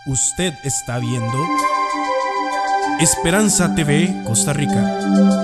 Usted está viendo Esperanza TV Costa Rica.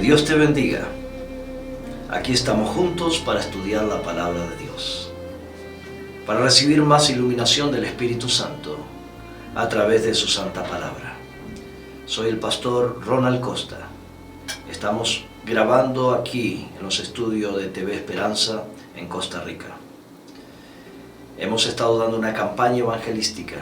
Dios te bendiga. Aquí estamos juntos para estudiar la palabra de Dios, para recibir más iluminación del Espíritu Santo a través de su santa palabra. Soy el pastor Ronald Costa. Estamos grabando aquí en los estudios de TV Esperanza en Costa Rica. Hemos estado dando una campaña evangelística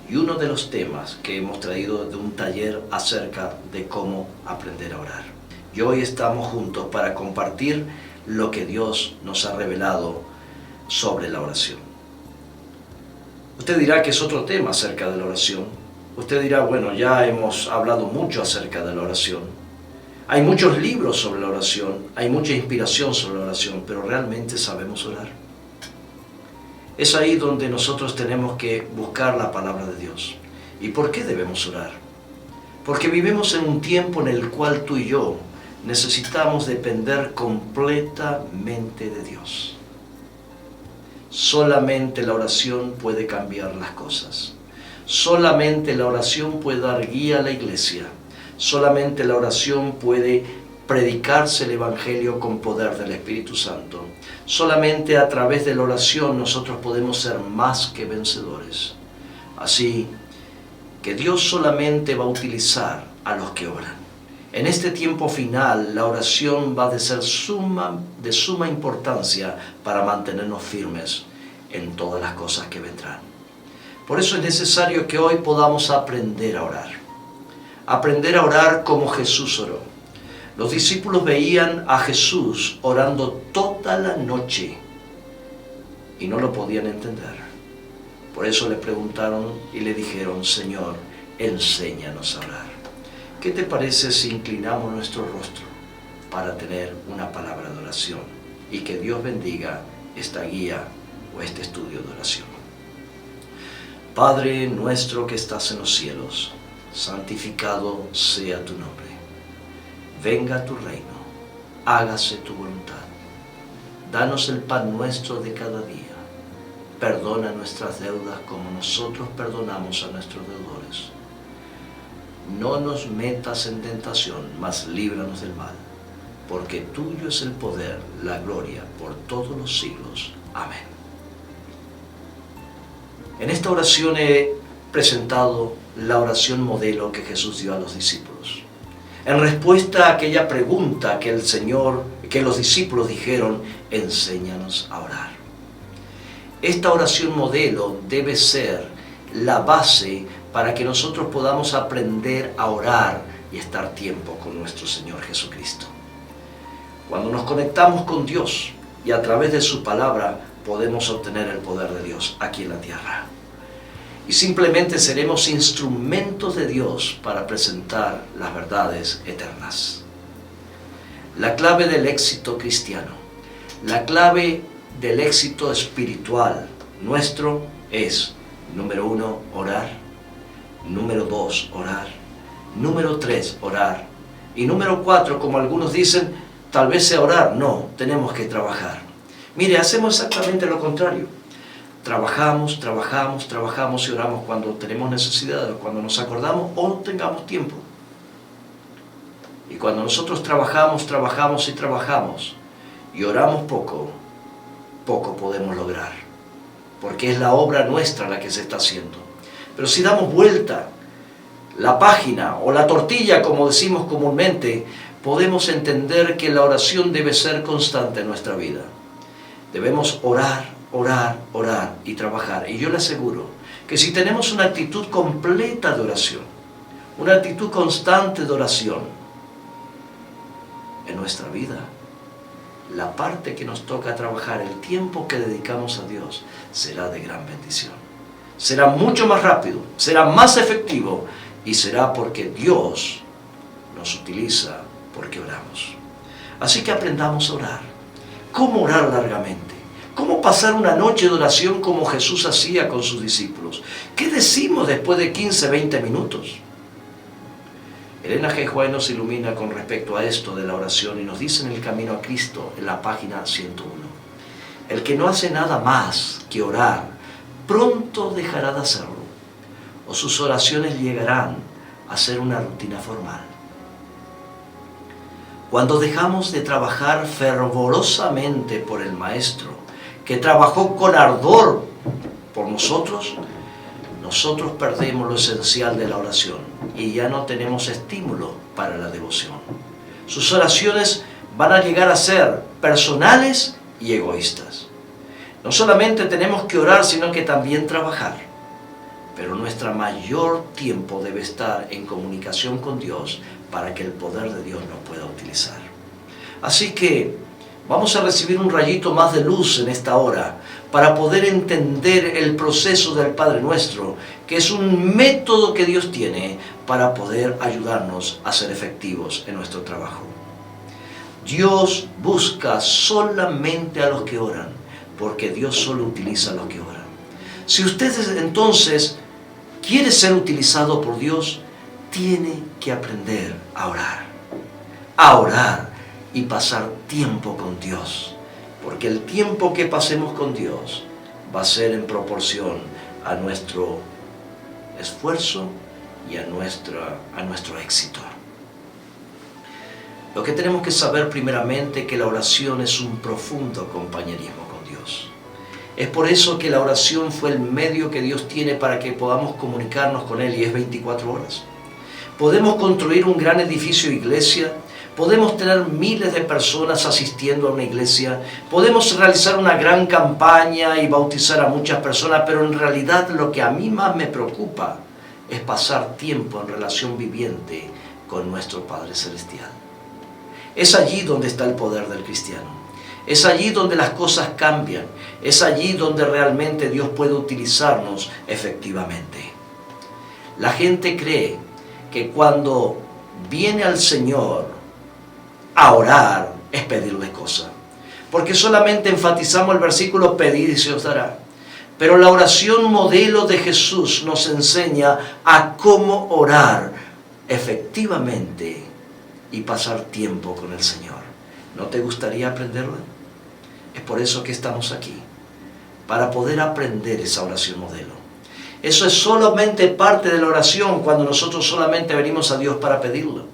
y uno de los temas que hemos traído de un taller acerca de cómo aprender a orar. Y hoy estamos juntos para compartir lo que Dios nos ha revelado sobre la oración. Usted dirá que es otro tema acerca de la oración. Usted dirá, bueno, ya hemos hablado mucho acerca de la oración. Hay muchos libros sobre la oración, hay mucha inspiración sobre la oración, pero ¿realmente sabemos orar? Es ahí donde nosotros tenemos que buscar la palabra de Dios. ¿Y por qué debemos orar? Porque vivimos en un tiempo en el cual tú y yo necesitamos depender completamente de Dios. Solamente la oración puede cambiar las cosas. Solamente la oración puede dar guía a la iglesia. Solamente la oración puede predicarse el Evangelio con poder del Espíritu Santo. Solamente a través de la oración nosotros podemos ser más que vencedores. Así que Dios solamente va a utilizar a los que oran. En este tiempo final, la oración va a ser de suma importancia para mantenernos firmes en todas las cosas que vendrán. Por eso es necesario que hoy podamos aprender a orar. Aprender a orar como Jesús oró. Los discípulos veían a Jesús orando toda la noche y no lo podían entender. Por eso le preguntaron y le dijeron, Señor, enséñanos a orar. ¿Qué te parece si inclinamos nuestro rostro para tener una palabra de oración y que Dios bendiga esta guía o este estudio de oración? Padre nuestro que estás en los cielos, santificado sea tu nombre. Venga tu reino, hágase tu voluntad. Danos el pan nuestro de cada día. Perdona nuestras deudas como nosotros perdonamos a nuestros deudores. No nos metas en tentación, mas líbranos del mal, porque tuyo es el poder, la gloria, por todos los siglos. Amén. En esta oración he presentado la oración modelo que Jesús dio a los discípulos. En respuesta a aquella pregunta que los discípulos dijeron, enséñanos a orar. Esta oración modelo debe ser la base para que nosotros podamos aprender a orar y estar tiempo con nuestro Señor Jesucristo. Cuando nos conectamos con Dios y a través de su palabra podemos obtener el poder de Dios aquí en la tierra. Y simplemente seremos instrumentos de Dios para presentar las verdades eternas. La clave del éxito cristiano, la clave del éxito espiritual nuestro es, número 1, orar. Número 2, orar. Número 3, orar. Y número 4, como algunos dicen, tal vez sea orar. No, tenemos que trabajar. Mire, hacemos exactamente lo contrario. Trabajamos y oramos cuando tenemos necesidad, cuando nos acordamos o tengamos tiempo. Y cuando nosotros trabajamos y oramos poco podemos lograr. Porque es la obra nuestra la que se está haciendo. Pero si damos vuelta la página o la tortilla, como decimos comúnmente, podemos entender que la oración debe ser constante en nuestra vida. Debemos orar y trabajar. Y yo le aseguro que si tenemos una actitud completa de oración, una actitud constante de oración en nuestra vida, la parte que nos toca trabajar, el tiempo que dedicamos a Dios, será de gran bendición. Será mucho más rápido, será más efectivo y será porque Dios nos utiliza porque oramos. Así que aprendamos a orar. ¿Cómo orar largamente? ¿Cómo pasar una noche de oración como Jesús hacía con sus discípulos? ¿Qué decimos después de 15, 20 minutos? Elena G. White nos ilumina con respecto a esto de la oración y nos dice en El Camino a Cristo, en la página 101. El que no hace nada más que orar, pronto dejará de hacerlo, o sus oraciones llegarán a ser una rutina formal. Cuando dejamos de trabajar fervorosamente por el Maestro, que trabajó con ardor por nosotros, nosotros perdemos lo esencial de la oración y ya no tenemos estímulo para la devoción. Sus oraciones van a llegar a ser personales y egoístas. No solamente tenemos que orar, sino que también trabajar. Pero nuestro mayor tiempo debe estar en comunicación con Dios para que el poder de Dios nos pueda utilizar. Así que vamos a recibir un rayito más de luz en esta hora para poder entender el proceso del Padre Nuestro, que es un método que Dios tiene para poder ayudarnos a ser efectivos en nuestro trabajo. Dios busca solamente a los que oran, porque Dios solo utiliza a los que oran. Si usted entonces quiere ser utilizado por Dios, tiene que aprender a orar y pasar tiempo con Dios, porque el tiempo que pasemos con Dios va a ser en proporción a nuestro esfuerzo y a nuestro éxito. Lo que tenemos que saber primeramente es que la oración es un profundo compañerismo con Dios. Es por eso que la oración fue el medio que Dios tiene para que podamos comunicarnos con Él, y es 24 horas. Podemos construir un gran edificio iglesia, podemos tener miles de personas asistiendo a una iglesia, podemos realizar una gran campaña y bautizar a muchas personas, pero en realidad lo que a mí más me preocupa es pasar tiempo en relación viviente con nuestro Padre Celestial. Es allí donde está el poder del cristiano. Es allí donde las cosas cambian. Es allí donde realmente Dios puede utilizarnos efectivamente. La gente cree que cuando viene al Señor a orar es pedirle cosas, porque solamente enfatizamos el versículo pedid y se os dará. Pero la oración modelo de Jesús nos enseña a cómo orar efectivamente y pasar tiempo con el Señor. ¿No te gustaría aprenderlo? Es por eso que estamos aquí, para poder aprender esa oración modelo. Eso es solamente parte de la oración, cuando nosotros solamente venimos a Dios para pedirlo.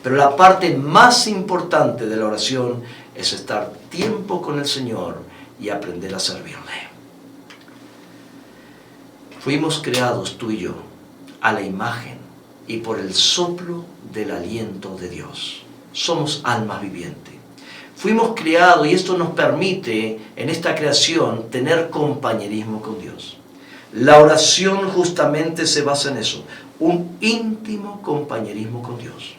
Pero la parte más importante de la oración es estar tiempo con el Señor y aprender a servirle. Fuimos creados tú y yo a la imagen y por el soplo del aliento de Dios. Somos almas vivientes. Fuimos creados y esto nos permite en esta creación tener compañerismo con Dios. La oración justamente se basa en eso, un íntimo compañerismo con Dios.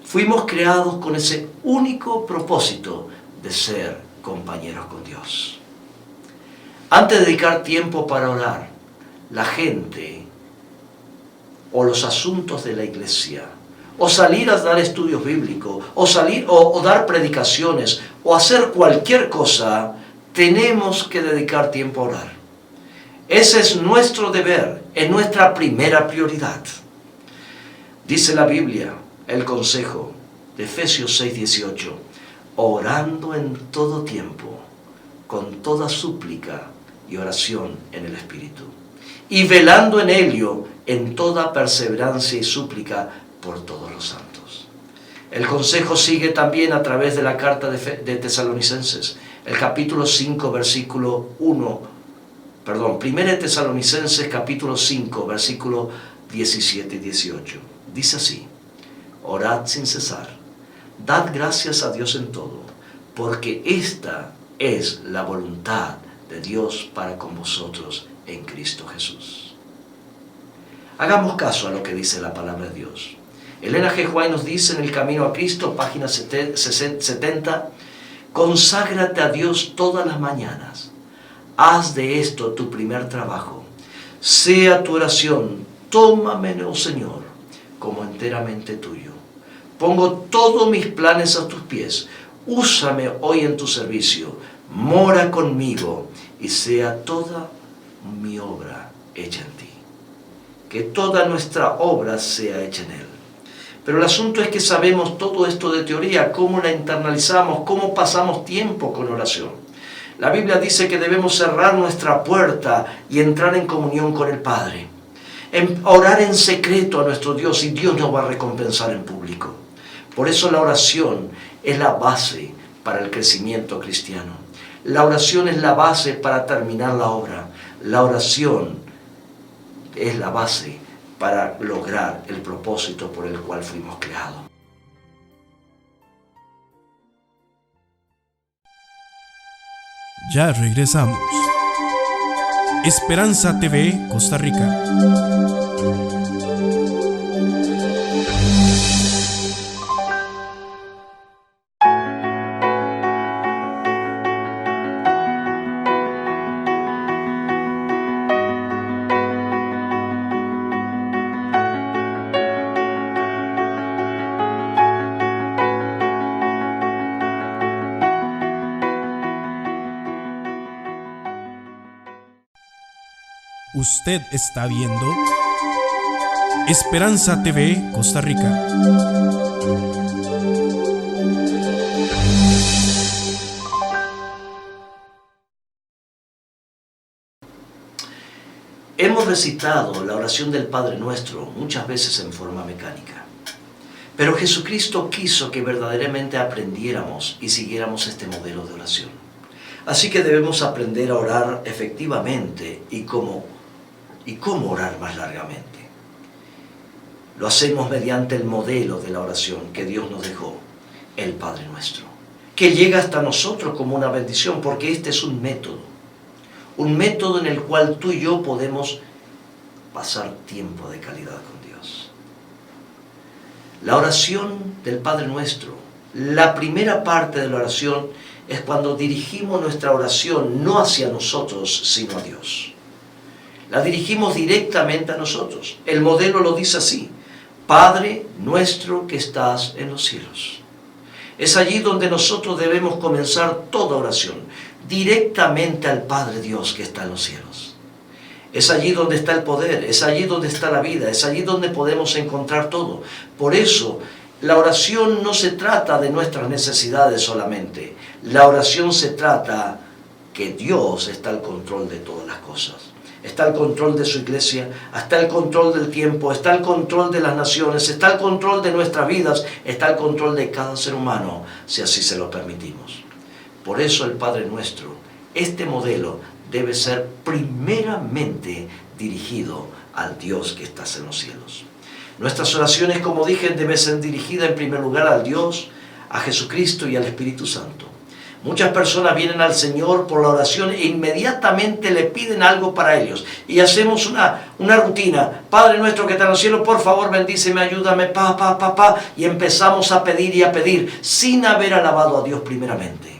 Fuimos creados con ese único propósito de ser compañeros con Dios. Antes de dedicar tiempo para orar, la gente o los asuntos de la iglesia, o salir a dar estudios bíblicos, o dar predicaciones, o hacer cualquier cosa, tenemos que dedicar tiempo a orar. Ese es nuestro deber, es nuestra primera prioridad. Dice la Biblia, el consejo de Efesios 6:18, orando en todo tiempo, con toda súplica y oración en el Espíritu, y velando en ello en toda perseverancia y súplica por todos los santos. El consejo sigue también a través de la carta de Tesalonicenses, el capítulo 5, versículo 1, Primera de Tesalonicenses, capítulo 5, versículo 17 y 18. Dice así: orad sin cesar, dad gracias a Dios en todo, porque esta es la voluntad de Dios para con vosotros en Cristo Jesús. Hagamos caso a lo que dice la palabra de Dios. Elena G. White nos dice en El Camino a Cristo, página 70, conságrate a Dios todas las mañanas. Haz de esto tu primer trabajo. Sea tu oración: tómame, oh Señor, como enteramente tuyo. Pongo todos mis planes a tus pies. Úsame hoy en tu servicio. Mora conmigo y sea toda mi obra hecha en ti. Que toda nuestra obra sea hecha en Él. Pero el asunto es que sabemos todo esto de teoría, cómo la internalizamos, cómo pasamos tiempo con oración. La Biblia dice que debemos cerrar nuestra puerta y entrar en comunión con el Padre. Orar en secreto a nuestro Dios, y Dios nos va a recompensar en público. Por eso la oración es la base para el crecimiento cristiano. La oración es la base para terminar la obra. La oración es la base para lograr el propósito por el cual fuimos creados. Ya regresamos. Esperanza TV, Costa Rica. Usted está viendo Esperanza TV, Costa Rica. Hemos recitado la oración del Padre Nuestro muchas veces en forma mecánica. Pero Jesucristo quiso que verdaderamente aprendiéramos y siguiéramos este modelo de oración. Así que debemos aprender a orar efectivamente y cómo orar más largamente. Lo hacemos mediante el modelo de la oración que Dios nos dejó, el Padre Nuestro, que llega hasta nosotros como una bendición, porque este es un método en el cual tú y yo podemos pasar tiempo de calidad con Dios. La oración del Padre Nuestro, la primera parte de la oración es cuando dirigimos nuestra oración no hacia nosotros, sino a Dios. La dirigimos directamente a nosotros. El modelo lo dice así: Padre nuestro que estás en los cielos. Es allí donde nosotros debemos comenzar toda oración, directamente al Padre Dios que está en los cielos. Es allí donde está el poder, es allí donde está la vida, es allí donde podemos encontrar todo. Por eso, la oración no se trata de nuestras necesidades solamente. La oración se trata que Dios está al control de todas las cosas. Está el control de su iglesia, está el control del tiempo, está el control de las naciones, está el control de nuestras vidas, está el control de cada ser humano, si así se lo permitimos. Por eso el Padre Nuestro, este modelo debe ser primeramente dirigido al Dios que está en los cielos. Nuestras oraciones, como dije, deben ser dirigidas en primer lugar al Dios, a Jesucristo y al Espíritu Santo. Muchas personas vienen al Señor por la oración e inmediatamente le piden algo para ellos. Y hacemos una rutina. Padre nuestro que está en los cielos, por favor bendíceme, ayúdame, y empezamos a pedir y a pedir sin haber alabado a Dios primeramente.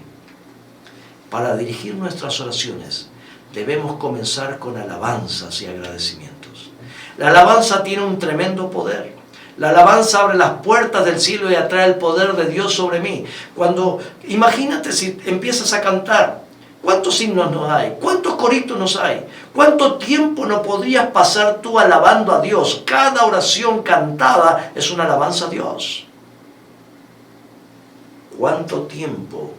Para dirigir nuestras oraciones debemos comenzar con alabanzas y agradecimientos. La alabanza tiene un tremendo poder. La alabanza abre las puertas del cielo y atrae el poder de Dios sobre mí. Imagínate si empiezas a cantar, ¿cuántos himnos nos hay? ¿Cuántos coritos nos hay? ¿Cuánto tiempo no podrías pasar tú alabando a Dios? Cada oración cantada es una alabanza a Dios. ¿Cuánto tiempo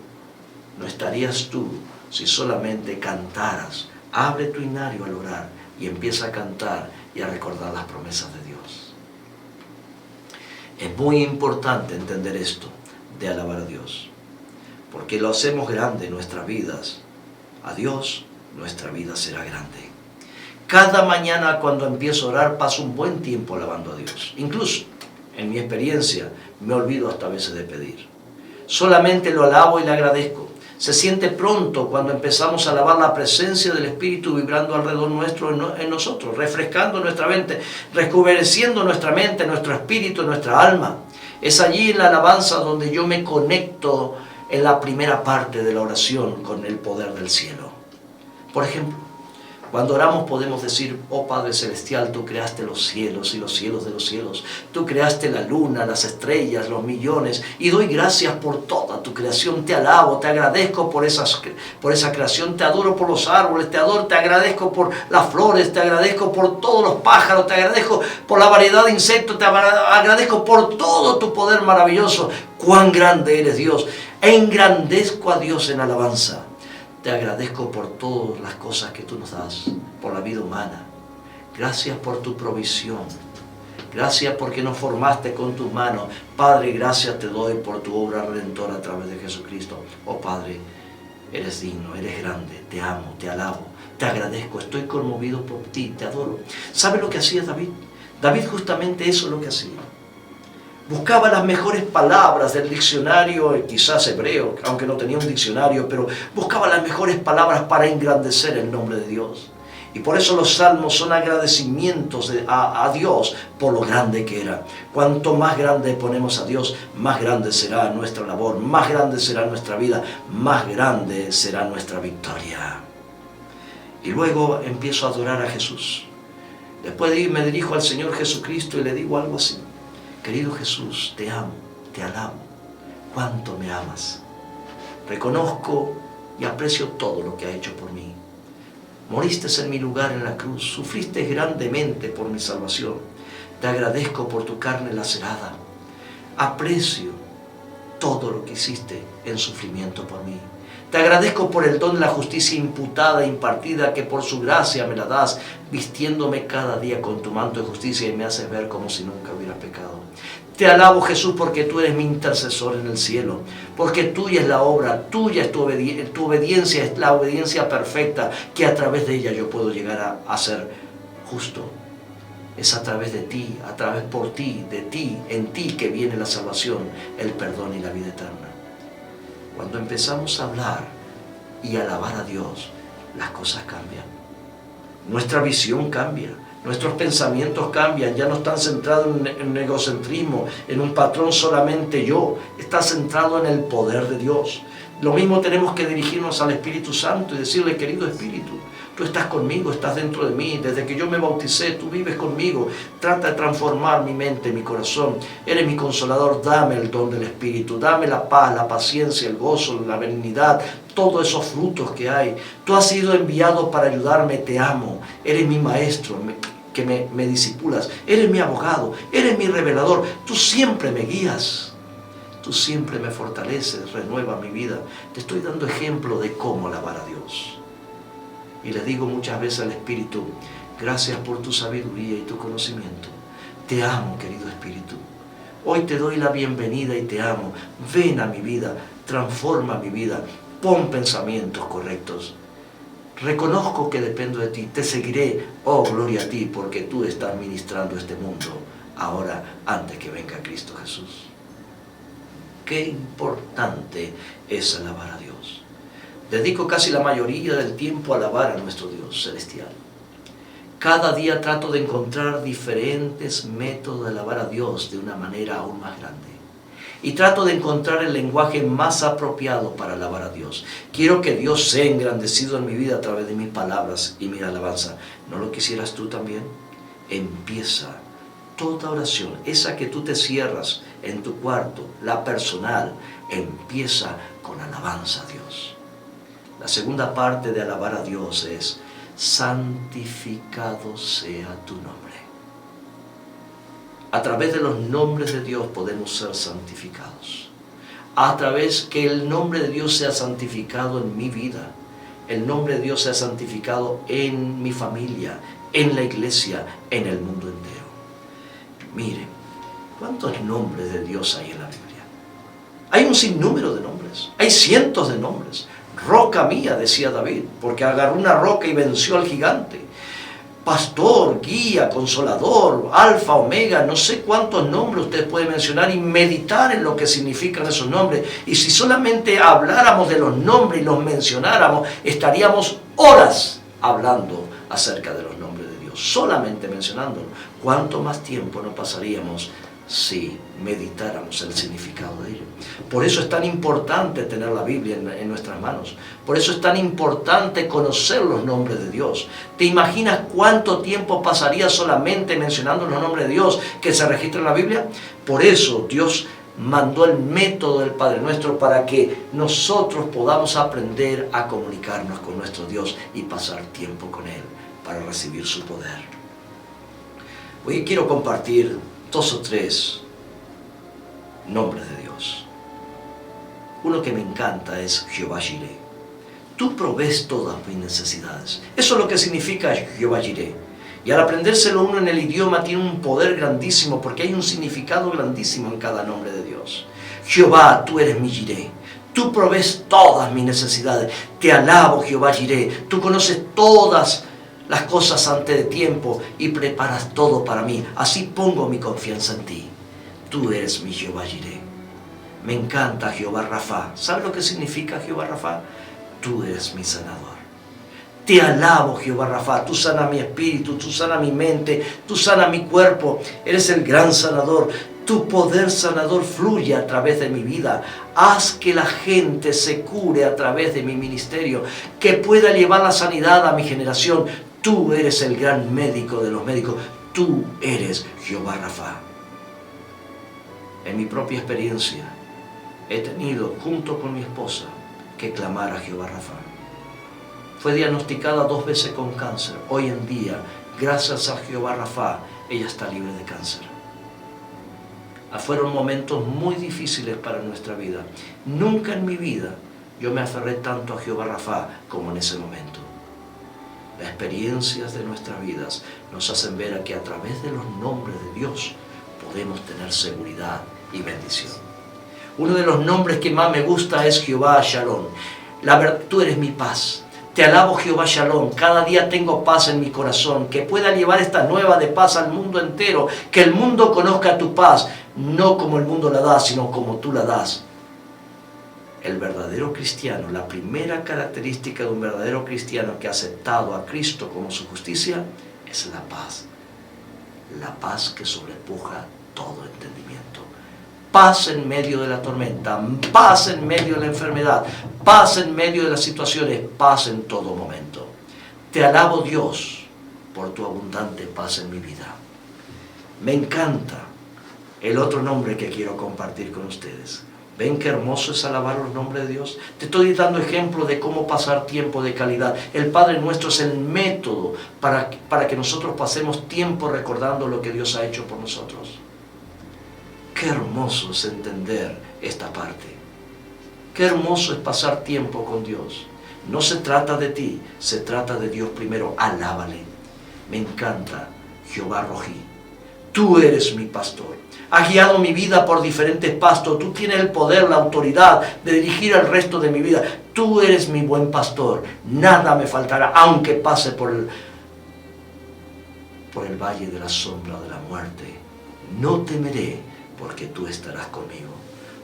no estarías tú si solamente cantaras? Abre tu himnario al orar y empieza a cantar y a recordar las promesas de Dios. Es muy importante entender esto de alabar a Dios, porque lo hacemos grande en nuestras vidas. A Dios, nuestra vida será grande. Cada mañana cuando empiezo a orar paso un buen tiempo alabando a Dios. Incluso, en mi experiencia, me olvido hasta a veces de pedir. Solamente lo alabo y le agradezco. Se siente pronto cuando empezamos a alabar la presencia del Espíritu vibrando alrededor nuestro en nosotros, refrescando nuestra mente, rejuveneciendo nuestra mente, nuestro espíritu, nuestra alma. Es allí en la alabanza donde yo me conecto en la primera parte de la oración con el poder del cielo. Por ejemplo, Cuando oramos podemos decir: oh Padre Celestial, tú creaste los cielos y los cielos de los cielos. Tú creaste la luna, las estrellas, los millones. Y doy gracias por toda tu creación. Te alabo, te agradezco por esa creación. Te adoro por los árboles, te agradezco por las flores, te agradezco por todos los pájaros, te agradezco por la variedad de insectos, te agradezco por todo tu poder maravilloso. Cuán grande eres, Dios. Engrandezco a Dios en alabanza. Te agradezco por todas las cosas que tú nos das, por la vida humana. Gracias por tu provisión. Gracias porque nos formaste con tus manos. Padre, gracias te doy por tu obra redentora a través de Jesucristo. Oh Padre, eres digno, eres grande. Te amo, te alabo, te agradezco. Estoy conmovido por ti, te adoro. ¿Sabe lo que hacía David? David justamente eso es lo que hacía. Buscaba las mejores palabras del diccionario, quizás hebreo, aunque no tenía un diccionario, pero buscaba las mejores palabras para engrandecer el nombre de Dios. Y por eso los salmos son agradecimientos a Dios por lo grande que era. Cuanto más grande ponemos a Dios, más grande será nuestra labor, más grande será nuestra vida, más grande será nuestra victoria. Y luego empiezo a adorar a Jesús. Después de ir me dirijo al Señor Jesucristo y le digo algo así: querido Jesús, te amo, te alabo, cuánto me amas. Reconozco y aprecio todo lo que has hecho por mí. Moriste en mi lugar en la cruz, sufriste grandemente por mi salvación. Te agradezco por tu carne lacerada. Aprecio todo lo que hiciste en sufrimiento por mí. Te agradezco por el don de la justicia imputada e impartida, que por su gracia me la das, vistiéndome cada día con tu manto de justicia y me haces ver como si nunca hubiera pecado. Te alabo, Jesús, porque tú eres mi intercesor en el cielo, porque tuya es la obra, tuya es tu obediencia, es la obediencia perfecta, que a través de ella yo puedo llegar a ser justo. Es a través de ti, a través por ti, de ti, en ti que viene la salvación, el perdón y la vida eterna. Cuando empezamos a hablar y alabar a Dios, las cosas cambian. Nuestra visión cambia, nuestros pensamientos cambian, ya no están centrados en egocentrismo, en un patrón solamente yo, está centrado en el poder de Dios. Lo mismo tenemos que dirigirnos al Espíritu Santo y decirle: querido Espíritu, tú estás conmigo, estás dentro de mí, desde que yo me bauticé, tú vives conmigo, trata de transformar mi mente, mi corazón, eres mi consolador, dame el don del Espíritu, dame la paz, la paciencia, el gozo, la benignidad, todos esos frutos que hay. Tú has sido enviado para ayudarme, te amo, eres mi maestro, que me disipulas, eres mi abogado, eres mi revelador, tú siempre me guías. Tú siempre me fortaleces, renueva mi vida. Te estoy dando ejemplo de cómo alabar a Dios. Y le digo muchas veces al Espíritu: gracias por tu sabiduría y tu conocimiento. Te amo, querido Espíritu. Hoy te doy la bienvenida y te amo. Ven a mi vida, transforma mi vida, pon pensamientos correctos. Reconozco que dependo de ti, te seguiré, oh gloria a ti, porque tú estás ministrando este mundo ahora, antes que venga Cristo Jesús. Qué importante es alabar a Dios. Dedico casi la mayoría del tiempo a alabar a nuestro Dios celestial. Cada día trato de encontrar diferentes métodos de alabar a Dios de una manera aún más grande. Y trato de encontrar el lenguaje más apropiado para alabar a Dios. Quiero que Dios sea engrandecido en mi vida a través de mis palabras y mi alabanza. ¿No lo quisieras tú también? Empieza toda oración, esa que tú te cierras en tu cuarto, la personal, empieza con alabanza a Dios. La segunda parte de alabar a Dios es: santificado sea tu nombre. A través de los nombres de Dios podemos ser santificados. A través que el nombre de Dios sea santificado en mi vida, el nombre de Dios sea santificado en mi familia, en la iglesia, en el mundo entero. Miren, ¿cuántos nombres de Dios hay en la Biblia? Hay un sinnúmero de nombres, hay cientos de nombres. Roca mía, decía David, porque agarró una roca y venció al gigante. Pastor, guía, consolador, alfa, omega, no sé cuántos nombres usted puede mencionar y meditar en lo que significan esos nombres. Y si solamente habláramos de los nombres y los mencionáramos, estaríamos horas hablando acerca de los nombres de Dios, solamente mencionándolos. ¿Cuánto más tiempo no pasaríamos si meditáramos el significado de ello. Por eso es tan importante tener la Biblia en nuestras manos. Por eso es tan importante conocer los nombres de Dios. ¿Te imaginas cuánto tiempo pasaría solamente mencionando los nombres de Dios que se registran en la Biblia? Por eso Dios mandó el método del Padre Nuestro para que nosotros podamos aprender a comunicarnos con nuestro Dios y pasar tiempo con Él para recibir su poder. Hoy quiero compartir 2 o 3 nombres de Dios. Uno que me encanta es Jehová Jireh. Tú provees todas mis necesidades. Eso es lo que significa Jehová Jireh. Y al aprendérselo uno en el idioma tiene un poder grandísimo porque hay un significado grandísimo en cada nombre de Dios. Jehová, tú eres mi Jireh. Tú provees todas mis necesidades. Te alabo, Jehová Jireh. Tú conoces todas las cosas antes de tiempo y preparas todo para mí. Así pongo mi confianza en ti. Tú eres mi Jehová Jireh. Me encanta Jehová Rafa. ¿Sabes lo que significa Jehová Rafa? Tú eres mi sanador. Te alabo, Jehová Rafa. Tú sana mi espíritu, tú sana mi mente, tú sana mi cuerpo. Eres el gran sanador. Tu poder sanador fluye a través de mi vida. Haz que la gente se cure a través de mi ministerio, que pueda llevar la sanidad a mi generación. Tú eres el gran médico de los médicos. Tú eres Jehová Rafa. En mi propia experiencia, he tenido, junto con mi esposa, que clamar a Jehová Rafa. Fue diagnosticada 2 veces con cáncer. Hoy en día, gracias a Jehová Rafa, ella está libre de cáncer. Fueron momentos muy difíciles para nuestra vida. Nunca en mi vida yo me aferré tanto a Jehová Rafa como en ese momento. Las experiencias de nuestras vidas nos hacen ver que a través de los nombres de Dios podemos tener seguridad y bendición. Uno de los nombres que más me gusta es Jehová Shalom. Tú eres mi paz. Te alabo, Jehová Shalom. Cada día tengo paz en mi corazón. Que pueda llevar esta nueva de paz al mundo entero. Que el mundo conozca tu paz. No como el mundo la da, sino como tú la das. El verdadero cristiano, la primera característica de un verdadero cristiano que ha aceptado a Cristo como su justicia, es la paz. La paz que sobrepuja todo entendimiento. Paz en medio de la tormenta, paz en medio de la enfermedad, paz en medio de las situaciones, paz en todo momento. Te alabo, Dios, por tu abundante paz en mi vida. Me encanta el otro nombre que quiero compartir con ustedes. ¿Ven qué hermoso es alabar los nombres de Dios? Te estoy dando ejemplo de cómo pasar tiempo de calidad. El Padre Nuestro es el método para que nosotros pasemos tiempo recordando lo que Dios ha hecho por nosotros. Qué hermoso es entender esta parte. Qué hermoso es pasar tiempo con Dios. No se trata de ti, se trata de Dios primero. Alábale. Me encanta Jehová Rojí. Tú eres mi pastor. Has guiado mi vida por diferentes pastos. Tú tienes el poder, la autoridad de dirigir el resto de mi vida. Tú eres mi buen pastor. Nada me faltará, aunque pase por el valle de la sombra de la muerte. No temeré, porque tú estarás conmigo.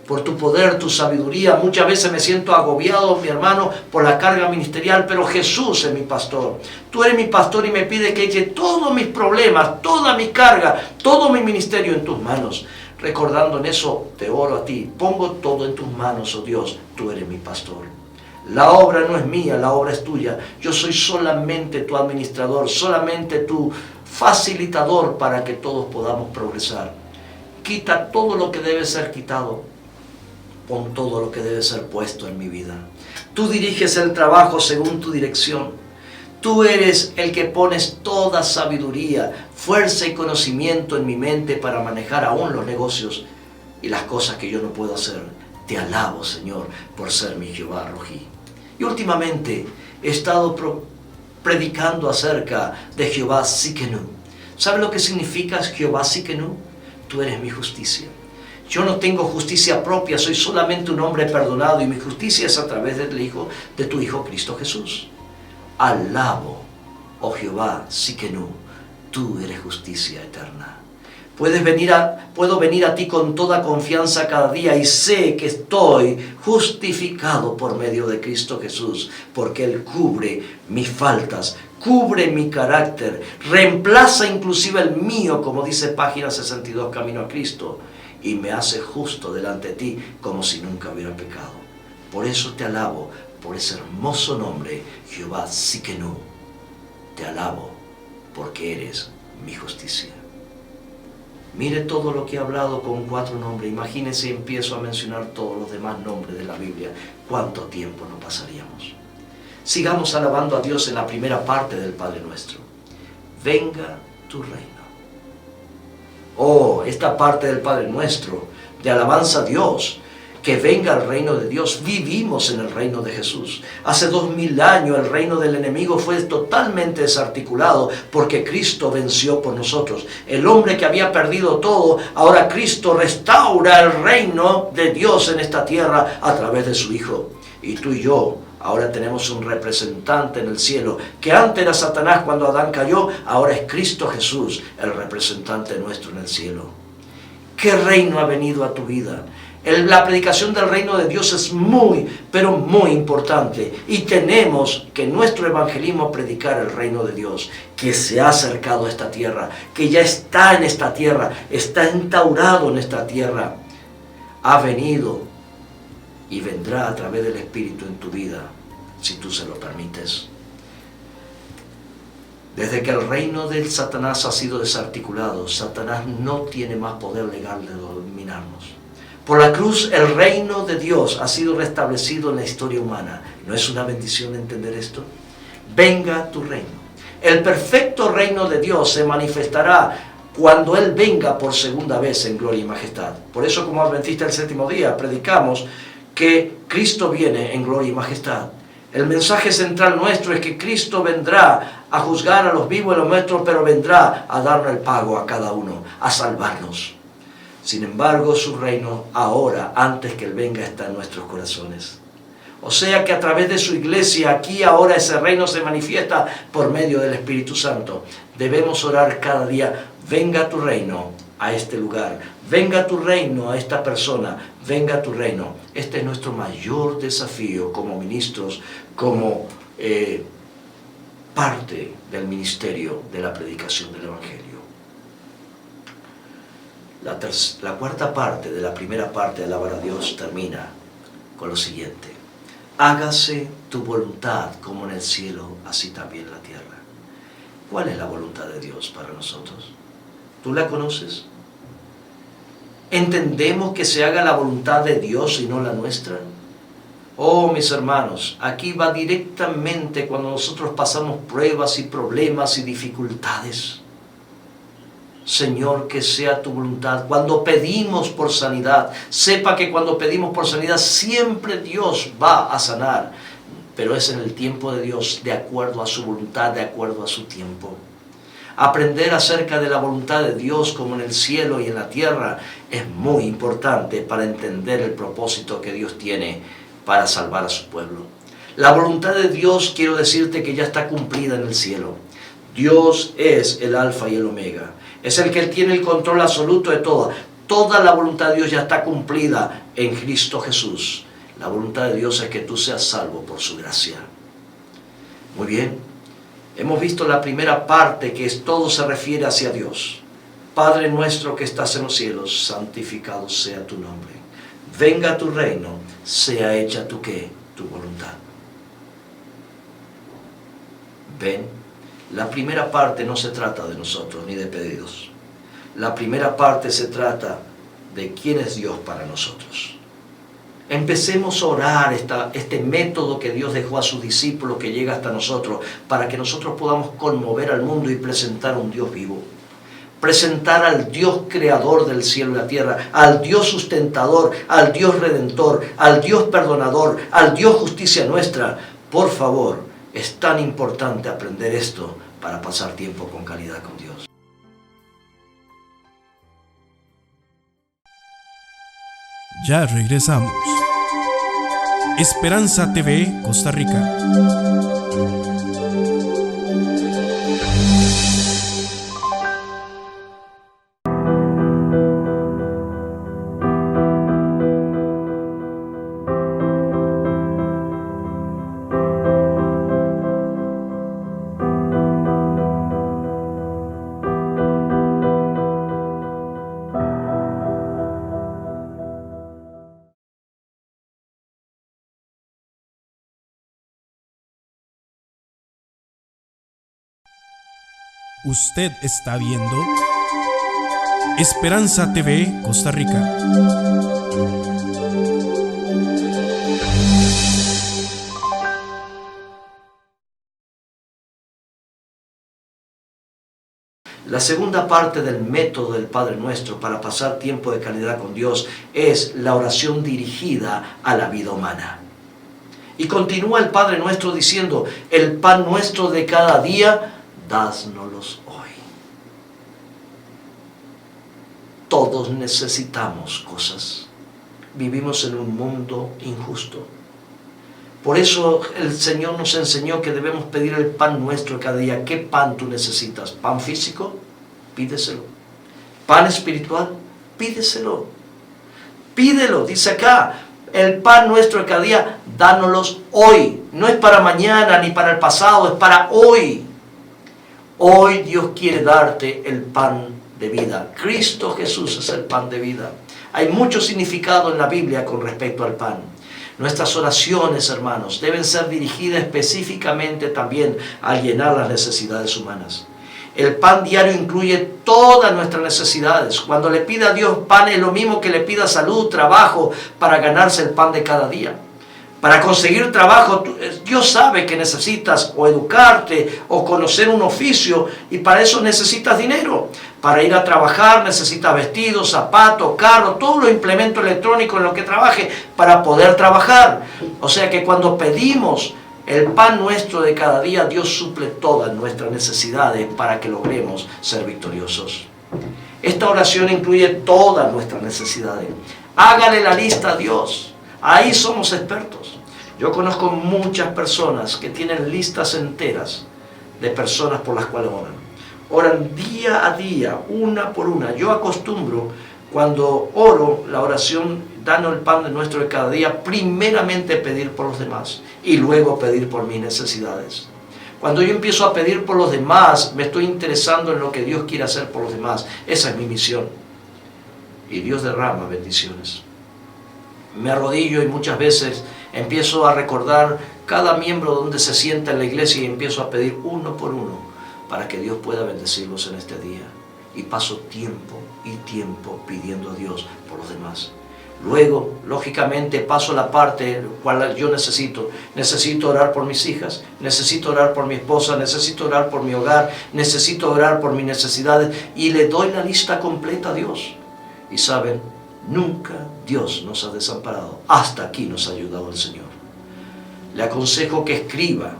Por tu poder, tu sabiduría, muchas veces me siento agobiado, mi hermano, por la carga ministerial, pero Jesús es mi pastor. Tú eres mi pastor y me pide que eche todos mis problemas, toda mi carga, todo mi ministerio en tus manos. Recordando en eso, te oro a ti. Pongo todo en tus manos, oh Dios, tú eres mi pastor. La obra no es mía, la obra es tuya. Yo soy solamente tu administrador, solamente tu facilitador para que todos podamos progresar. Quita todo lo que debe ser quitado. Pon todo lo que debe ser puesto en mi vida. Tú diriges el trabajo según tu dirección. Tú eres el que pones toda sabiduría, fuerza y conocimiento en mi mente para manejar aún los negocios y las cosas que yo no puedo hacer. Te alabo, Señor, por ser mi Jehová Rojí. Y últimamente he estado predicando acerca de Jehová Tsidkenu. ¿Sabe lo que significa Jehová Tsidkenu? Tú eres mi justicia. Yo no tengo justicia propia, soy solamente un hombre perdonado y mi justicia es a través de tu Hijo Cristo Jesús. Alabo, oh Jehová Tsidkenu, tú eres justicia eterna. Puedo venir a ti con toda confianza cada día y sé que estoy justificado por medio de Cristo Jesús, porque Él cubre mis faltas cubre mi carácter, reemplaza inclusive el mío, como dice página 62, Camino a Cristo, y me hace justo delante de ti como si nunca hubiera pecado. Por eso te alabo, por ese hermoso nombre, Jehová Tsidkenu. Te alabo porque eres mi justicia. Mire todo lo que he hablado con 4 nombres. Imagínense, empiezo a mencionar todos los demás nombres de la Biblia. ¿Cuánto tiempo nos pasaríamos? Sigamos alabando a Dios en la primera parte del Padre Nuestro. Venga tu reino. Oh, esta parte del Padre Nuestro, de alabanza a Dios, que venga el reino de Dios. Vivimos en el reino de Jesús. Hace 2000 años el reino del enemigo fue totalmente desarticulado porque Cristo venció por nosotros. El hombre que había perdido todo, ahora Cristo restaura el reino de Dios en esta tierra a través de su Hijo. Y tú y yo ahora tenemos un representante en el cielo, que antes era Satanás cuando Adán cayó, ahora es Cristo Jesús, el representante nuestro en el cielo. ¿Qué reino ha venido a tu vida? La predicación del reino de Dios es muy, pero muy importante. Y tenemos que en nuestro evangelismo predicar el reino de Dios, que se ha acercado a esta tierra, que ya está en esta tierra, está instaurado en esta tierra. Ha venido y vendrá a través del Espíritu en tu vida, si tú se lo permites. Desde que el reino del Satanás ha sido desarticulado, Satanás no tiene más poder legal de dominarnos. Por la cruz el reino de Dios ha sido restablecido en la historia humana. ¿No es una bendición entender esto? Venga tu reino. El perfecto reino de Dios se manifestará cuando Él venga por segunda vez en gloria y majestad. Por eso, como adventistas del séptimo día, predicamos que Cristo viene en gloria y majestad. El mensaje central nuestro es que Cristo vendrá a juzgar a los vivos y a los muertos, pero vendrá a darnos el pago a cada uno, a salvarnos. Sin embargo, su reino ahora, antes que Él venga, está en nuestros corazones. O sea que a través de su iglesia, aquí ahora ese reino se manifiesta por medio del Espíritu Santo. Debemos orar cada día: venga tu reino a este lugar, venga tu reino a esta persona, venga tu reino. Este es nuestro mayor desafío como ministros, como parte del ministerio de la predicación del Evangelio. La cuarta parte de la primera parte de alabar a Dios termina con lo siguiente: hágase tu voluntad como en el cielo, así también en la tierra. ¿Cuál es la voluntad de Dios para nosotros? ¿Tú la conoces? ¿Entendemos que se haga la voluntad de Dios y no la nuestra? Oh, mis hermanos, aquí va directamente cuando nosotros pasamos pruebas y problemas y dificultades. Señor, que sea tu voluntad. Cuando pedimos por sanidad, sepa que cuando pedimos por sanidad siempre Dios va a sanar, pero es en el tiempo de Dios, de acuerdo a su voluntad, de acuerdo a su tiempo. Aprender acerca de la voluntad de Dios como en el cielo y en la tierra es muy importante para entender el propósito que Dios tiene para salvar a su pueblo. La voluntad de Dios, quiero decirte que ya está cumplida en el cielo. Dios es el alfa y el omega. Es el que tiene el control absoluto de todo. Toda la voluntad de Dios ya está cumplida en Cristo Jesús. La voluntad de Dios es que tú seas salvo por su gracia. Muy bien. Hemos visto la primera parte, que es todo se refiere hacia Dios. Padre nuestro que estás en los cielos, santificado sea tu nombre. Venga tu reino, sea hecha tu ¿qué? Tu voluntad. Ven. La primera parte no se trata de nosotros ni de pedidos. La primera parte se trata de quién es Dios para nosotros. Empecemos a orar este método que Dios dejó a sus discípulos, que llega hasta nosotros, para que nosotros podamos conmover al mundo y presentar un Dios vivo. Presentar al Dios creador del cielo y la tierra, al Dios sustentador, al Dios redentor, al Dios perdonador, al Dios justicia nuestra. Por favor, es tan importante aprender esto para pasar tiempo con calidad con Dios. Ya regresamos. Esperanza TV, Costa Rica. Usted está viendo Esperanza TV Costa Rica. La segunda parte del método del Padre Nuestro para pasar tiempo de calidad con Dios es la oración dirigida a la vida humana. Y continúa el Padre Nuestro diciendo: el pan nuestro de cada día, dásnoslos hoy. Todos necesitamos cosas. Vivimos en un mundo injusto. Por eso el Señor nos enseñó que debemos pedir el pan nuestro cada día. ¿Qué pan tú necesitas? ¿Pan físico? Pídeselo. ¿Pan espiritual? Pídeselo. Pídelo, dice acá. El pan nuestro de cada día, dánoslos hoy. No es para mañana ni para el pasado, es para hoy. Hoy Dios quiere darte el pan de vida. Cristo Jesús es el pan de vida. Hay mucho significado en la Biblia con respecto al pan. Nuestras oraciones, hermanos, deben ser dirigidas específicamente también a llenar las necesidades humanas. El pan diario incluye todas nuestras necesidades. Cuando le pida a Dios pan es lo mismo que le pida salud, trabajo, para ganarse el pan de cada día. Para conseguir trabajo, Dios sabe que necesitas o educarte o conocer un oficio, y para eso necesitas dinero. Para ir a trabajar necesitas vestidos, zapatos, carro, todos los implementos electrónicos en los que trabaje para poder trabajar. O sea que cuando pedimos el pan nuestro de cada día, Dios suple todas nuestras necesidades para que logremos ser victoriosos. Esta oración incluye todas nuestras necesidades. Hágale la lista a Dios. Ahí somos expertos. Yo conozco muchas personas que tienen listas enteras de personas por las cuales oran. Oran día a día, una por una. Yo acostumbro, cuando oro la oración, danos el pan de nuestro de cada día, primeramente pedir por los demás y luego pedir por mis necesidades. Cuando yo empiezo a pedir por los demás, me estoy interesando en lo que Dios quiere hacer por los demás. Esa es mi misión. Y Dios derrama bendiciones. Me arrodillo y muchas veces empiezo a recordar cada miembro donde se sienta en la iglesia y empiezo a pedir uno por uno para que Dios pueda bendecirlos en este día. Y paso tiempo y tiempo pidiendo a Dios por los demás. Luego, lógicamente, paso la parte cual yo necesito. Necesito orar por mis hijas, necesito orar por mi esposa, necesito orar por mi hogar, necesito orar por mis necesidades, y le doy la lista completa a Dios. Y saben, nunca Dios nos ha desamparado. Hasta aquí nos ha ayudado el Señor. Le aconsejo que escriba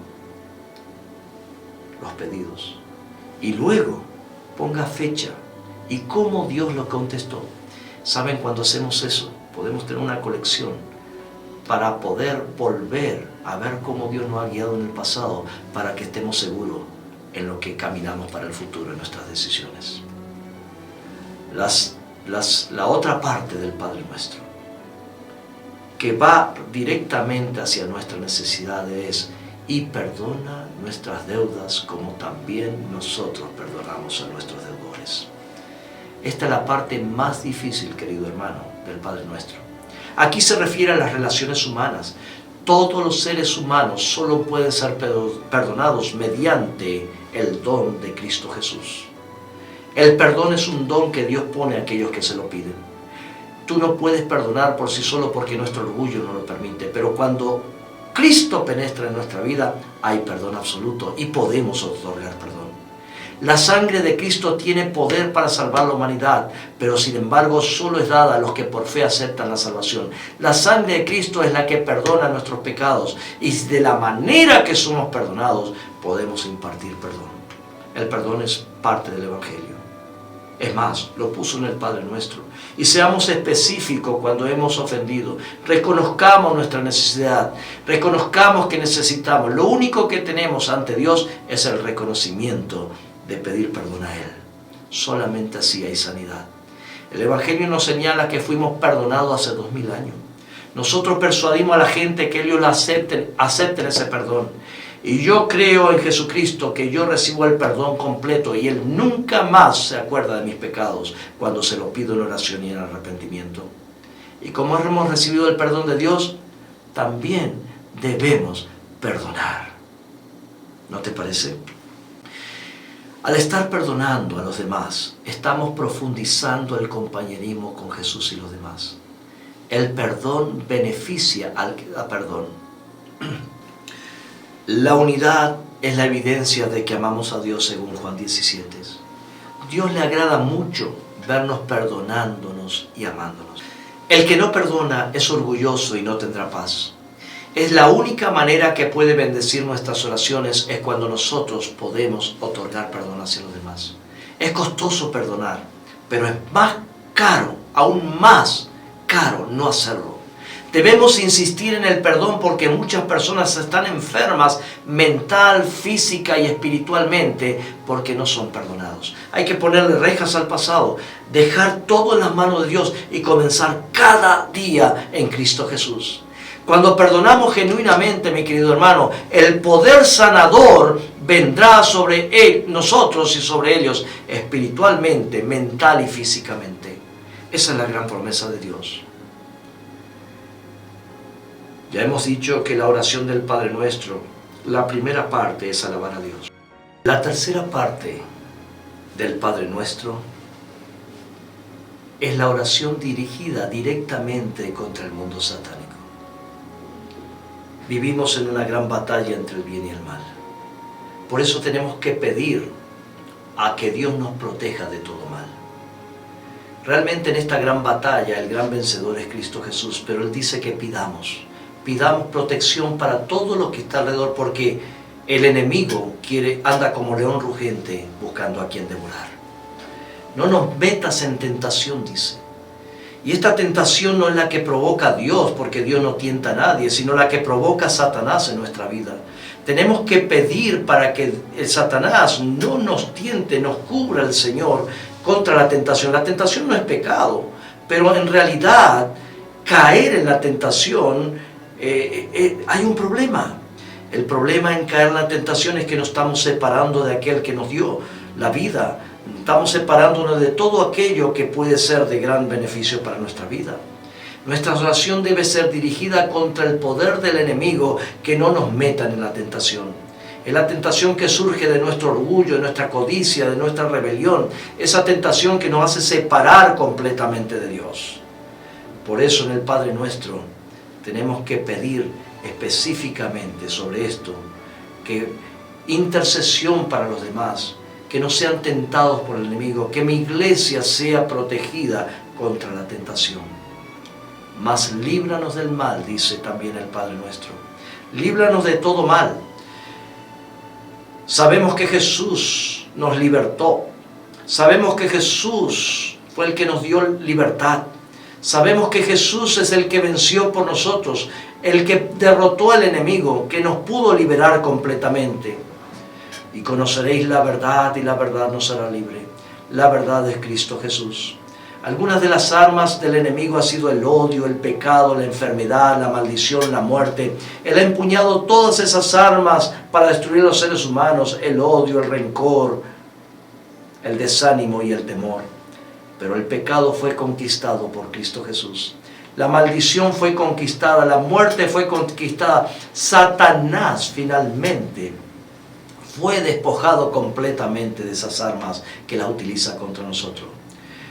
los pedidos y luego ponga fecha y cómo Dios lo contestó. ¿Saben? Cuando hacemos eso, podemos tener una colección para poder volver a ver cómo Dios nos ha guiado en el pasado, para que estemos seguros en lo que caminamos para el futuro en nuestras decisiones. La otra parte del Padre Nuestro, que va directamente hacia nuestras necesidades, es: y perdona nuestras deudas como también nosotros perdonamos a nuestros deudores. Esta es la parte más difícil, querido hermano, del Padre Nuestro. Aquí se refiere a las relaciones humanas. Todos los seres humanos solo pueden ser perdonados mediante el don de Cristo Jesús. El perdón es un don que Dios pone a aquellos que se lo piden. Tú no puedes perdonar por sí solo porque nuestro orgullo no lo permite, pero cuando Cristo penetra en nuestra vida, hay perdón absoluto y podemos otorgar perdón. La sangre de Cristo tiene poder para salvar la humanidad, pero sin embargo solo es dada a los que por fe aceptan la salvación. La sangre de Cristo es la que perdona nuestros pecados, y de la manera que somos perdonados podemos impartir perdón. El perdón es parte del Evangelio. Es más, lo puso en el Padre Nuestro. Y seamos específicos cuando hemos ofendido. Reconozcamos nuestra necesidad. Reconozcamos que necesitamos. Lo único que tenemos ante Dios es el reconocimiento de pedir perdón a Él. Solamente así hay sanidad. El Evangelio nos señala que fuimos perdonados hace 2000 años. Nosotros persuadimos a la gente que ellos acepten ese perdón. Y yo creo en Jesucristo, que yo recibo el perdón completo y Él nunca más se acuerda de mis pecados cuando se lo pido en oración y en arrepentimiento. Y como hemos recibido el perdón de Dios, también debemos perdonar. ¿No te parece? Al estar perdonando a los demás, estamos profundizando el compañerismo con Jesús y los demás. El perdón beneficia al que da perdón. La unidad es la evidencia de que amamos a Dios según Juan 17. Dios le agrada mucho vernos perdonándonos y amándonos. El que no perdona es orgulloso y no tendrá paz. Es la única manera que puede bendecir nuestras oraciones es cuando nosotros podemos otorgar perdón hacia los demás. Es costoso perdonar, pero es más caro, aún más caro no hacerlo. Debemos insistir en el perdón porque muchas personas están enfermas mental, física y espiritualmente porque no son perdonados. Hay que ponerle rejas al pasado, dejar todo en las manos de Dios y comenzar cada día en Cristo Jesús. Cuando perdonamos genuinamente, mi querido hermano, el poder sanador vendrá sobre nosotros y sobre ellos espiritualmente, mental y físicamente. Esa es la gran promesa de Dios. Ya hemos dicho que la oración del Padre Nuestro, la primera parte es alabar a Dios. La tercera parte del Padre Nuestro es la oración dirigida directamente contra el mundo satánico. Vivimos en una gran batalla entre el bien y el mal. Por eso tenemos que pedir a que Dios nos proteja de todo mal. Realmente en esta gran batalla el gran vencedor es Cristo Jesús, pero Él dice que pidamos protección para todo lo que está alrededor, porque el enemigo anda como león rugiente buscando a quien devorar. No nos metas en tentación, dice. Y esta tentación no es la que provoca Dios, porque Dios no tienta a nadie, sino la que provoca Satanás en nuestra vida. Tenemos que pedir para que el Satanás no nos tiente, nos cubra el Señor contra la tentación. La tentación no es pecado, pero en realidad caer en la tentación hay un problema. El problema en caer en la tentación es que nos estamos separando de aquel que nos dio la vida. Estamos separándonos de todo aquello que puede ser de gran beneficio para nuestra vida. Nuestra oración debe ser dirigida contra el poder del enemigo que no nos metan en la tentación. Es la tentación que surge de nuestro orgullo, de nuestra codicia, de nuestra rebelión. Esa tentación que nos hace separar completamente de Dios. Por eso en el Padre Nuestro tenemos que pedir específicamente sobre esto, que intercesión para los demás, que no sean tentados por el enemigo, que mi iglesia sea protegida contra la tentación. Mas líbranos del mal, dice también el Padre Nuestro. Líbranos de todo mal. Sabemos que Jesús nos libertó. Sabemos que Jesús fue el que nos dio libertad. Sabemos que Jesús es el que venció por nosotros, el que derrotó al enemigo, que nos pudo liberar completamente. Y conoceréis la verdad y la verdad nos hará libre. La verdad es Cristo Jesús. Algunas de las armas del enemigo ha sido el odio, el pecado, la enfermedad, la maldición, la muerte. Él ha empuñado todas esas armas para destruir a los seres humanos, el odio, el rencor, el desánimo y el temor. Pero el pecado fue conquistado por Cristo Jesús. La maldición fue conquistada, la muerte fue conquistada. Satanás finalmente fue despojado completamente de esas armas que las utiliza contra nosotros.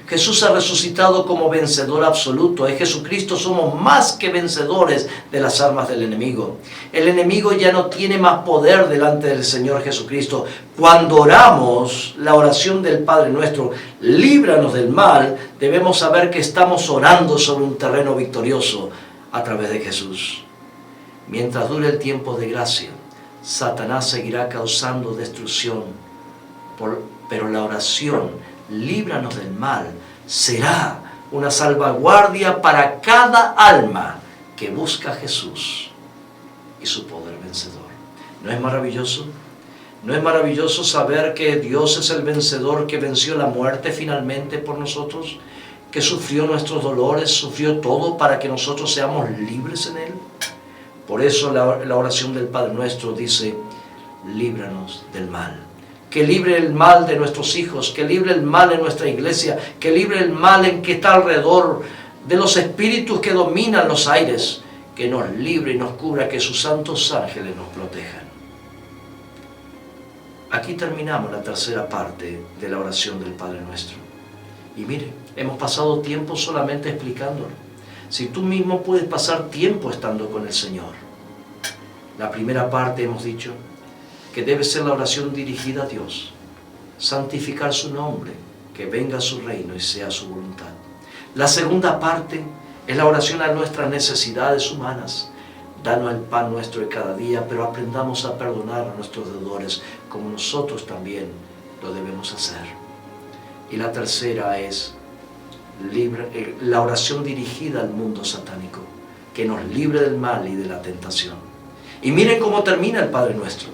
Jesús ha resucitado como vencedor absoluto. En Jesucristo somos más que vencedores de las armas del enemigo. El enemigo ya no tiene más poder delante del Señor Jesucristo. Cuando oramos la oración del Padre Nuestro, líbranos del mal, debemos saber que estamos orando sobre un terreno victorioso a través de Jesús. Mientras dure el tiempo de gracia, Satanás seguirá causando destrucción, pero la oración, líbranos del mal, será una salvaguardia para cada alma que busca a Jesús y su poder vencedor. ¿No es maravilloso? ¿No es maravilloso saber que Dios es el vencedor que venció la muerte finalmente por nosotros? Que sufrió nuestros dolores, sufrió todo para que nosotros seamos libres en Él. Por eso la oración del Padre Nuestro dice, líbranos del mal. Que libre el mal de nuestros hijos, que libre el mal en nuestra iglesia, que libre el mal en que está alrededor, de los espíritus que dominan los aires, que nos libre y nos cubra, que sus santos ángeles nos protejan. Aquí terminamos la tercera parte de la oración del Padre Nuestro. Y mire, hemos pasado tiempo solamente explicándolo. Si tú mismo puedes pasar tiempo estando con el Señor. La primera parte hemos dicho que debe ser la oración dirigida a Dios. Santificar su nombre, que venga su reino y sea su voluntad. La segunda parte es la oración a nuestras necesidades humanas. Danos el pan nuestro de cada día, pero aprendamos a perdonar a nuestros deudores, como nosotros también lo debemos hacer. Y la tercera es la oración dirigida al mundo satánico, que nos libre del mal y de la tentación. Y miren cómo termina el Padre Nuestro.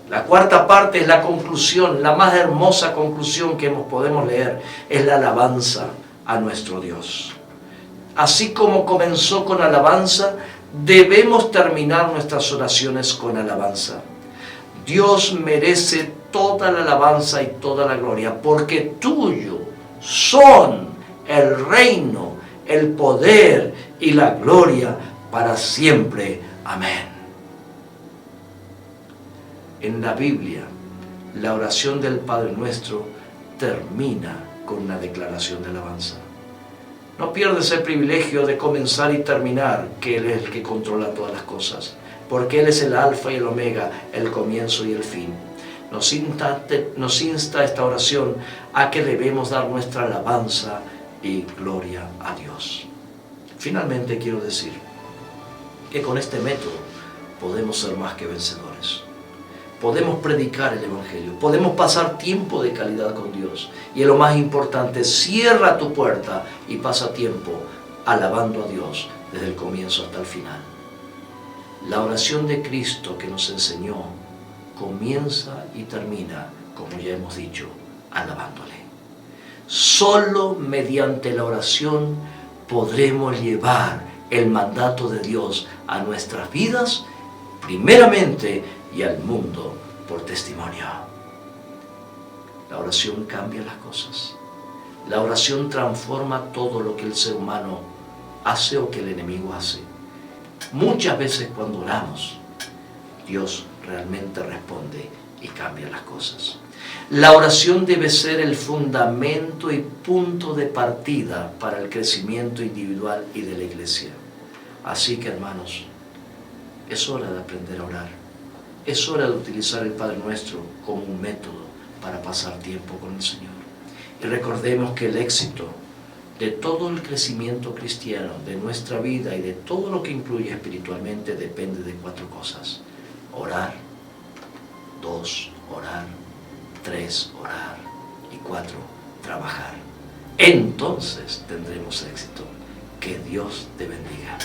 La cuarta parte es la conclusión, la más hermosa conclusión que podemos leer, es la alabanza a nuestro Dios. Así como comenzó con alabanza, debemos terminar nuestras oraciones con alabanza. Dios merece toda la alabanza y toda la gloria, porque tuyo son el reino, el poder y la gloria para siempre. Amén. En la Biblia, la oración del Padre Nuestro termina con una declaración de alabanza. No pierdes el privilegio de comenzar y terminar, que Él es el que controla todas las cosas, porque Él es el alfa y el omega, el comienzo y el fin. Nos insta esta oración a que debemos dar nuestra alabanza y gloria a Dios. Finalmente quiero decir que con este método podemos ser más que vencedores. Podemos predicar el Evangelio, podemos pasar tiempo de calidad con Dios. Y lo más importante, cierra tu puerta y pasa tiempo alabando a Dios desde el comienzo hasta el final. La oración de Cristo que nos enseñó comienza y termina, como ya hemos dicho, alabándole. Solo mediante la oración podremos llevar el mandato de Dios a nuestras vidas, primeramente, y al mundo por testimonio. La oración cambia las cosas. La oración transforma todo lo que el ser humano hace o que el enemigo hace. Muchas veces cuando oramos, Dios realmente responde y cambia las cosas. La oración debe ser el fundamento y punto de partida para el crecimiento individual y de la iglesia. Así que, hermanos, es hora de aprender a orar. Es hora de utilizar el Padre Nuestro como un método para pasar tiempo con el Señor. Y recordemos que el éxito de todo el crecimiento cristiano, de nuestra vida y de todo lo que incluye espiritualmente depende de 4 cosas. Orar, 2, orar, 3, orar y 4, trabajar. Entonces tendremos éxito. Que Dios te bendiga.